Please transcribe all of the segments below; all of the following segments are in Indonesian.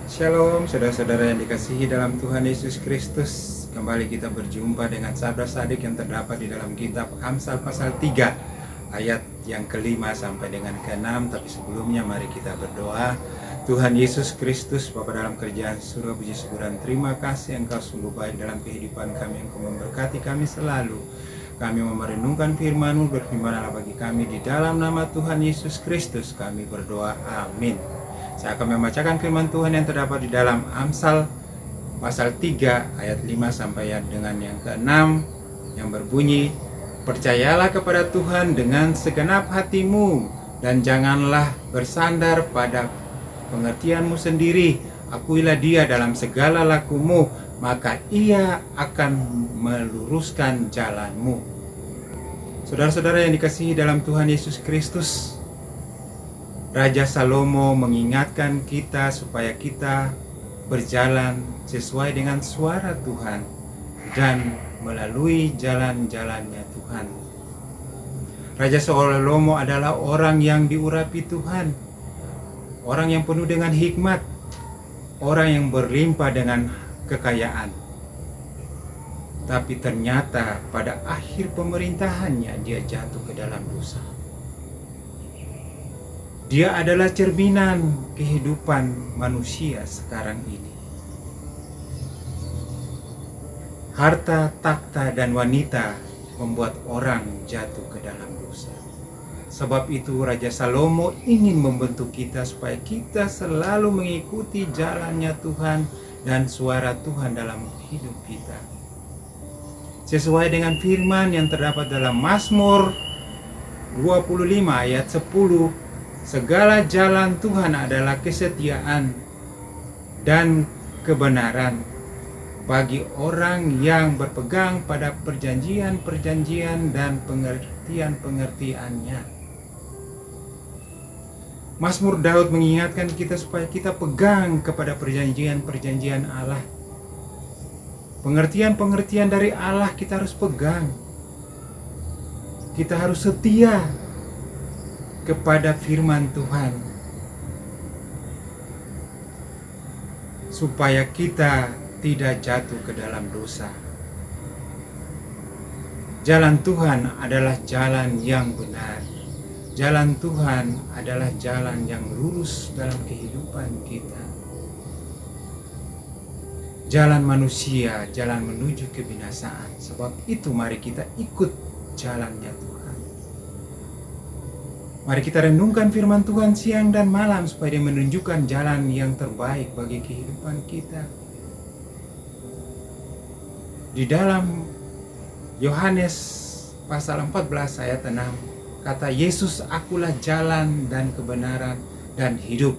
Shalom saudara-saudara yang dikasihi dalam Tuhan Yesus Kristus. Kembali kita berjumpa dengan sabda sadik yang terdapat di dalam kitab Amsal pasal 3 ayat yang kelima sampai dengan ke-6. Tapi sebelumnya mari kita berdoa. Tuhan Yesus Kristus, Bapa dalam kerjaan surga, puji syukuran terima kasih Engkau sungguh baik dalam kehidupan kami. Engkau memberkati kami selalu. Kami merenungkan firman-Mu, berfirmanlah bagi kami di dalam nama Tuhan Yesus Kristus kami berdoa, amin. Saya akan membacakan firman Tuhan yang terdapat di dalam Amsal pasal 3 ayat 5 sampai dengan yang ke-6 yang berbunyi, percayalah kepada Tuhan dengan segenap hatimu dan janganlah bersandar pada pengertianmu sendiri. Akuilah Dia dalam segala lakumu, maka Ia akan meluruskan jalanmu. Saudara-saudara yang dikasihi dalam Tuhan Yesus Kristus, Raja Salomo mengingatkan kita supaya kita berjalan sesuai dengan suara Tuhan dan melalui jalan-jalannya Tuhan. Raja Salomo adalah orang yang diurapi Tuhan, orang yang penuh dengan hikmat, orang yang berlimpah dengan kekayaan. Tapi ternyata pada akhir pemerintahannya dia jatuh ke dalam dosa. Dia adalah cerminan kehidupan manusia sekarang ini. Harta, takhta, dan wanita membuat orang jatuh ke dalam dosa. Sebab itu Raja Salomo ingin membentuk kita supaya kita selalu mengikuti jalannya Tuhan dan suara Tuhan dalam hidup kita. Sesuai dengan firman yang terdapat dalam Mazmur 25 ayat 10, segala jalan Tuhan adalah kesetiaan dan kebenaran bagi orang yang berpegang pada perjanjian-perjanjian dan pengertian-pengertiannya. Mazmur Daud mengingatkan kita supaya kita pegang kepada perjanjian-perjanjian Allah. Pengertian-pengertian dari Allah kita harus pegang. Kita harus setia kepada firman Tuhan supaya kita tidak jatuh ke dalam dosa. Jalan Tuhan adalah jalan yang benar. Jalan Tuhan adalah jalan yang lurus dalam kehidupan kita. Jalan manusia, jalan menuju kebinasaan. Sebab itu mari kita ikut jalannya Tuhan. Mari kita renungkan firman Tuhan siang dan malam supaya dia menunjukkan jalan yang terbaik bagi kehidupan kita. Di dalam Yohanes pasal 14 ayat 6, kata Yesus, akulah jalan dan kebenaran dan hidup.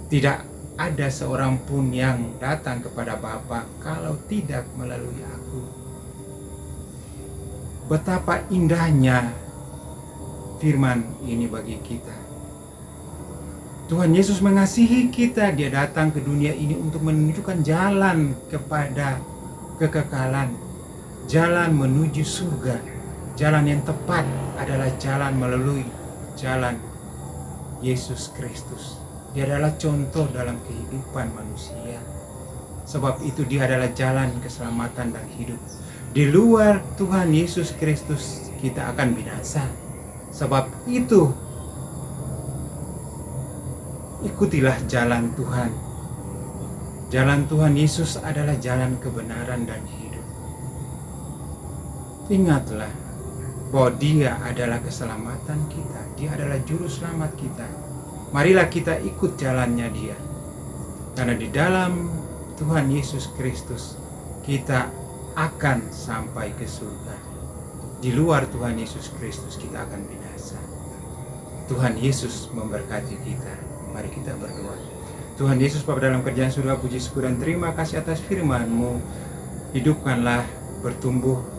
Tidak ada seorang pun yang datang kepada Bapa kalau tidak melalui aku. Betapa indahnya firman ini bagi kita. Tuhan Yesus mengasihi kita. Dia datang ke dunia ini untuk menunjukkan jalan kepada kekekalan, jalan menuju surga. Jalan yang tepat adalah jalan melalui jalan Yesus Kristus. Dia adalah contoh dalam kehidupan manusia. Sebab itu dia adalah jalan keselamatan dan hidup. Di luar Tuhan Yesus Kristus kita akan binasa. Sebab itu, ikutilah jalan Tuhan. Jalan Tuhan Yesus adalah jalan kebenaran dan hidup. Ingatlah bahwa Dia adalah keselamatan kita. Dia adalah juru selamat kita. Marilah kita ikut jalannya Dia. Karena di dalam Tuhan Yesus Kristus kita akan sampai ke surga. Di luar Tuhan Yesus Kristus kita akan binasa. Tuhan Yesus memberkati kita. Mari kita berdoa. Tuhan Yesus, Bapa dalam kerjaan surga, puji syukur dan terima kasih atas firman-Mu. Hidupkanlah,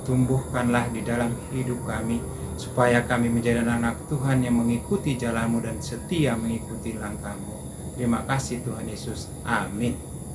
tumbuhkanlah di dalam hidup kami, supaya kami menjadi anak Tuhan yang mengikuti jalan-Mu dan setia mengikuti langkah-Mu. Terima kasih Tuhan Yesus. Amin.